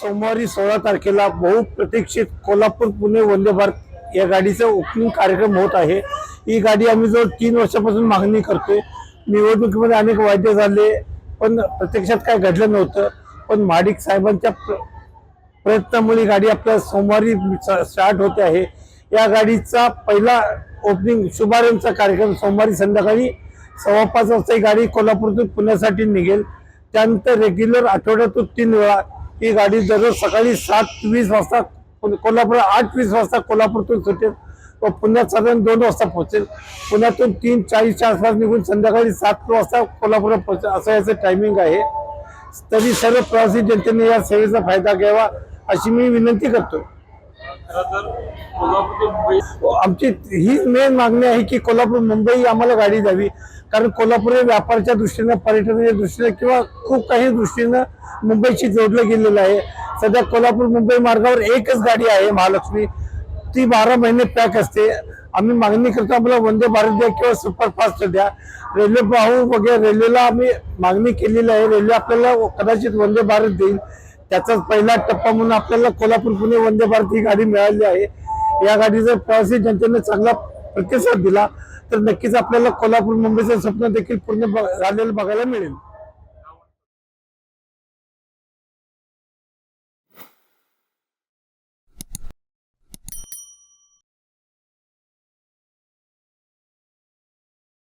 सोमवारी 16 तारखेला बहुप्रतीक्षित कोल्हापूर पुणे वंदे भारत या गाडीचा ओपनिंग कार्यक्रम होत आहे। ही गाडी आम्ही जवळ 3 वर्षापासून मागणी करतोय। निवडणुकीमध्ये अनेक वायदे झाले पण प्रत्यक्षात काय घडलं नव्हतं। पण महाडिक साहेबांच्या प्रयत्नामुळे गाडी आपल्या सोमवारी स्टार्ट होते आहे। या गाडीचा पहिला ओपनिंग शुभारंभचा कार्यक्रम सोमवारी संध्याकाळी 5:15 वाजता ही गाडी कोल्हापूरतून पुण्यासाठी निघेल। त्यानंतर रेग्युलर आठवड्यातून 3 वेळा ही गाडी दररोज सकाळी 7:20 वाजता कोल्हापूर 8:20 वाजता कोल्हापूरतून सुटेल व पुण्यात साधारण 2 वाजता पोहोचेल। पुण्यातून 3:40च्या आसपास निघून संध्याकाळी 7 वाजता कोल्हापूर पोहोचेल असं याचं टायमिंग आहे। तरी सर्व प्रवासी जनतेने या सेवेचा फायदा घ्यावा अशी मी विनंती करतो। आमची ही मेन मागणी आहे की कोल्हापूर मुंबई आम्हाला गाडी द्यावी, कारण कोल्हापूर हे व्यापाराच्या दृष्टीने, पर्यटनाच्या दृष्टीने किंवा खूप काही दृष्टीने मुंबईशी जोडलं गेलेलं आहे। सध्या कोल्हापूर मुंबई मार्गावर एकच गाडी आहे महालक्ष्मी, ती 12 महिने पॅक असते। आम्ही मागणी करतो आम्हाला वंदे भारत द्या किंवा सुपरफास्ट द्या। रेल्वे पाहू वगैरे रेल्वेला आम्ही मागणी केलेली आहे। रेल्वे आपल्याला कदाचित वंदे भारत देईल, त्याचाच पहिला टप्पा म्हणून आपल्याला कोल्हापूर पुणे वंदे भारत ही गाडी मिळाली आहे। या गाडीचा प्रवासी जनतेने चांगला प्रतिसाद दिला तर नक्कीच आपल्याला कोल्हापूर मुंबईचं स्वप्न देखील पूर्ण झालेलं बघायला मिळेल।